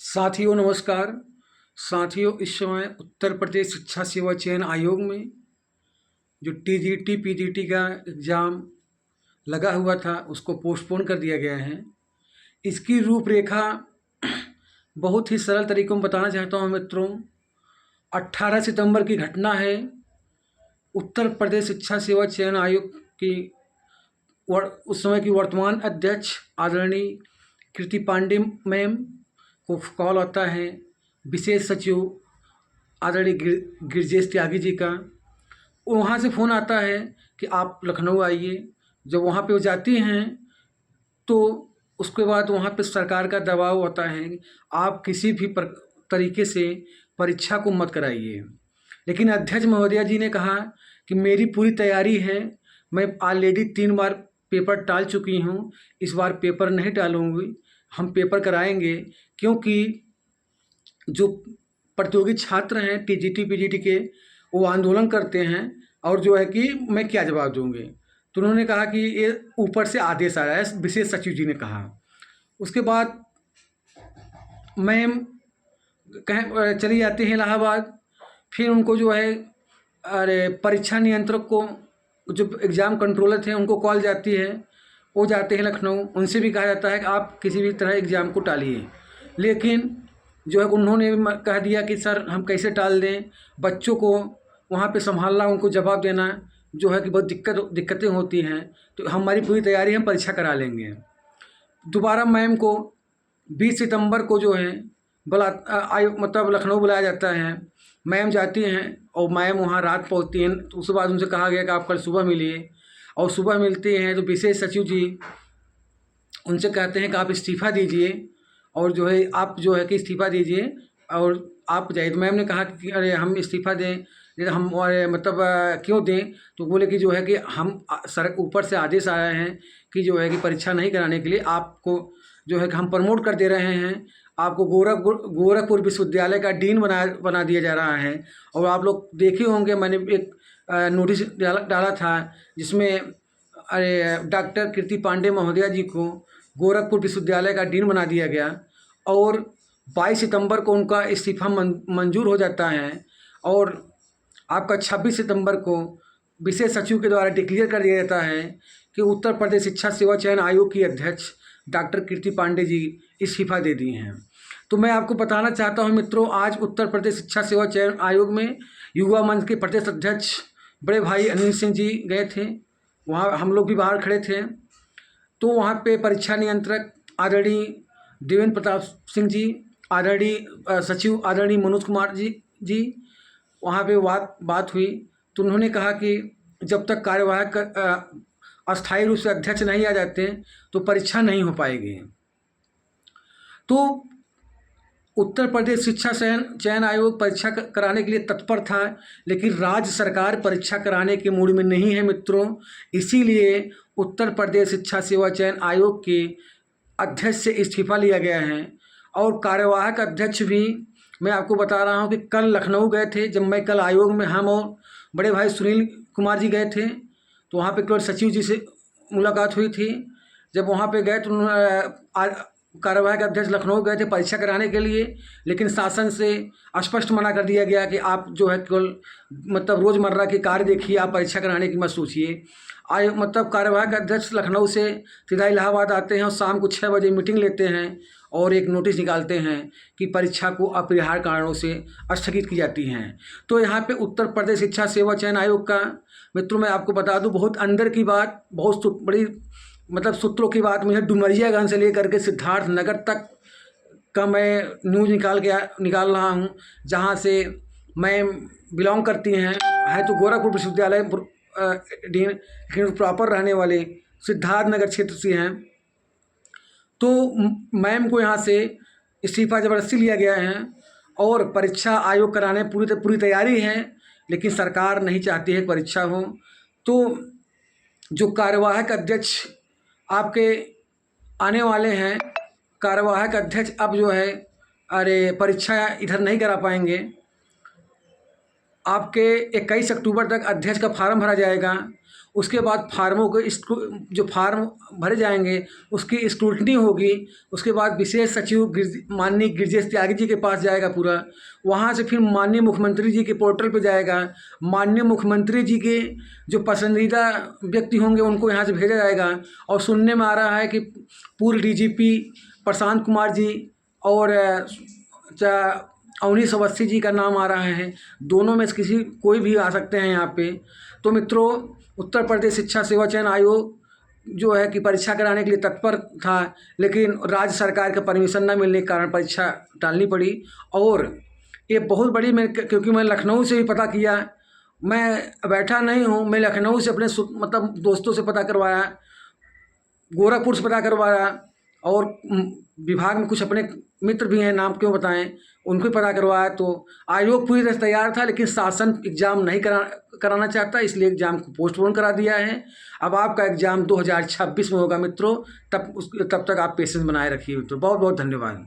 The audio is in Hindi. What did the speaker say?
साथियों नमस्कार। साथियों, इस समय उत्तर प्रदेश शिक्षा सेवा चयन आयोग में जो टीजीटी पीजीटी का एग्ज़ाम लगा हुआ था उसको पोस्टपोन कर दिया गया है। इसकी रूपरेखा बहुत ही सरल तरीकों में बताना चाहता हूँ मित्रों। 18 सितंबर की घटना है। उत्तर प्रदेश शिक्षा सेवा चयन आयोग की उस समय की वर्तमान अध्यक्ष आदरणीय कृति पांडे मैम को कॉल आता है विशेष सचिव आदरणीय गिरिजेश त्यागी जी का। वहाँ से फ़ोन आता है कि आप लखनऊ आइए। जब वहाँ पे वो जाती हैं तो उसके बाद वहाँ पे सरकार का दबाव होता है कि आप किसी भी तरीके से परीक्षा को मत कराइए। लेकिन अध्यक्ष महोदया जी ने कहा कि मेरी पूरी तैयारी है, मैं ऑलरेडी 3 बार पेपर टाल चुकी हूँ, इस बार पेपर नहीं टालूँगी, हम पेपर कराएंगे। क्योंकि जो प्रतियोगी छात्र हैं टीजीटी पीजीटी के, वो आंदोलन करते हैं और जो है कि मैं क्या जवाब दूंगी। तो उन्होंने कहा कि ये ऊपर से आदेश आया है, विशेष सचिव जी ने कहा। उसके बाद मैम चली जाती हैं इलाहाबाद। फिर उनको जो है परीक्षा नियंत्रक को, जो एग्ज़ाम कंट्रोलर थे, उनको कॉल जाती है। वो जाते हैं लखनऊ। उनसे भी कहा जाता है कि आप किसी भी तरह एग्ज़ाम को टालिए। लेकिन जो है उन्होंने कह दिया कि सर हम कैसे टाल दें, बच्चों को वहाँ पे संभालना, उनको जवाब देना जो है कि बहुत दिक्कतें होती हैं, तो हमारी पूरी तैयारी हम परीक्षा करा लेंगे। दोबारा मैम को 20 सितंबर को जो है मतलब लखनऊ बुलाया जाता है। मैम जाती हैं और मैम वहाँ रात पहुँचती हैं। तो उसके बाद उनसे कहा गया कि आप कल सुबह मिलिए। और सुबह मिलते हैं तो विशेष सचिव जी उनसे कहते हैं कि आप इस्तीफ़ा दीजिए और जो है आप जो है कि इस्तीफ़ा दीजिए और आप जाइए। तो मैम ने कहा कि अरे हम इस्तीफ़ा दें, हम मतलब क्यों दें। तो बोले कि जो है कि हम सर ऊपर से आदेश आया है कि जो है कि परीक्षा नहीं कराने के लिए आपको जो है कि हम प्रमोट कर दे रहे हैं, आपको गोरखपुर विश्वविद्यालय का डीन बना दिया जा रहा है। और आप लोग देखे होंगे, मैंने एक नोटिस डाला था जिसमें डॉक्टर कृति पांडे महोदया जी को गोरखपुर विश्वविद्यालय का डीन बना दिया गया। और 22 सितंबर को उनका इस्तीफ़ा मंजूर हो जाता है। और आपका 26 सितंबर को विशेष सचिव के द्वारा डिक्लेयर कर दिया जाता है कि उत्तर प्रदेश शिक्षा सेवा चयन आयोग की अध्यक्ष डॉक्टर कृति पांडे जी इस्तीफ़ा दे दिए हैं। तो मैं आपको बताना चाहता हूं मित्रों, आज उत्तर प्रदेश शिक्षा सेवा चयन आयोग में युवा मंच के प्रदेश अध्यक्ष बड़े भाई अनिल सिंह जी गए थे। वहाँ हम लोग भी बाहर खड़े थे। तो वहाँ पे परीक्षा नियंत्रक आदरणीय देवेंद्र प्रताप सिंह जी, आदरणीय सचिव आदरणीय मनोज कुमार जी वहाँ पे बात हुई। तो उन्होंने कहा कि जब तक कार्यवाहक अस्थायी रूप से अध्यक्ष नहीं आ जाते तो परीक्षा नहीं हो पाएगी। तो उत्तर प्रदेश शिक्षा चयन आयोग परीक्षा कराने के लिए तत्पर था, लेकिन राज्य सरकार परीक्षा कराने के मूड में नहीं है मित्रों। इसीलिए उत्तर प्रदेश शिक्षा सेवा चयन आयोग के अध्यक्ष से इस्तीफा लिया गया है। और कार्यवाहक अध्यक्ष भी मैं आपको बता रहा हूँ कि कल लखनऊ गए थे। जब मैं कल आयोग में हम और बड़े भाई सुनील कुमार जी गए थे तो वहाँ पे केवल सचिव जी से मुलाकात हुई थी। जब वहाँ पे गए तो कार्यवाहक अध्यक्ष लखनऊ गए थे परीक्षा कराने के लिए, लेकिन शासन से स्पष्ट मना कर दिया गया कि आप जो है केवल मतलब रोज़मर्रा के कार्य देखिए, आप परीक्षा कराने की मत सोचिए। मतलब कार्यवाहक अध्यक्ष लखनऊ से सीधा इलाहाबाद आते हैं और शाम को 6 बजे मीटिंग लेते हैं और एक नोटिस निकालते हैं कि परीक्षा को अपरिहार्य कारणों से स्थगित की जाती हैं। तो यहाँ पे उत्तर प्रदेश शिक्षा सेवा चयन आयोग का मित्रों मैं आपको बता दूँ, बहुत अंदर की बात, बहुत बड़ी मतलब सूत्रों की बात मुझे डुमरियागंज से लेकर के सिद्धार्थनगर तक का मैं न्यूज़ निकाल रहा हूँ, जहाँ से मैं बिलोंग करती हैं। है तो गोरखपुर विश्वविद्यालय डीन, लेकिन प्रॉपर रहने वाले सिद्धार्थनगर क्षेत्र से हैं। तो मैम को यहाँ से इस्तीफा ज़बरदस्ती लिया गया है और परीक्षा आयोग कराने पूरी तैयारी है, लेकिन सरकार नहीं चाहती है परीक्षा हो। तो जो कार्यवाहक अध्यक्ष आपके आने वाले हैं, कार्यवाहक अध्यक्ष अब जो है परीक्षा इधर नहीं करा पाएंगे। आपके 21 अक्टूबर तक अध्यक्ष का फार्म भरा जाएगा। उसके बाद फार्मों के जो फार्म भरे जाएंगे उसकी स्क्रूटनी होगी। उसके बाद विशेष सचिव माननीय गिरिजेश त्यागी जी के पास जाएगा पूरा, वहाँ से फिर माननीय मुख्यमंत्री जी के पोर्टल पे जाएगा। माननीय मुख्यमंत्री जी के जो पसंदीदा व्यक्ति होंगे उनको यहाँ से भेजा जाएगा। और सुनने में आ रहा है कि पूर्व डीजीपी प्रशांत कुमार जी और अवनीश अवस्थी जी का नाम आ रहा है। दोनों में से कोई भी आ सकते हैं यहाँ पे। तो मित्रों, उत्तर प्रदेश शिक्षा सेवा चयन आयोग जो है कि परीक्षा कराने के लिए तत्पर था, लेकिन राज्य सरकार का परमिशन न मिलने के कारण परीक्षा टालनी पड़ी। और ये बहुत बड़ी, क्योंकि मैं लखनऊ से भी पता किया, मैं बैठा नहीं हूँ, मैं लखनऊ से अपने मतलब दोस्तों से पता करवाया, गोरखपुर से पता करवाया, और विभाग में कुछ अपने मित्र भी हैं, नाम क्यों बताएं, उनको पता करवाया। तो आयोग पूरी तरह तैयार था, लेकिन शासन एग्ज़ाम नहीं कराना चाहता, इसलिए एग्ज़ाम को पोस्टपोन करा दिया है। अब आपका एग्ज़ाम 2026 में होगा मित्रों। तब तक आप पेशेंस बनाए रखिए मित्रों। बहुत बहुत धन्यवाद।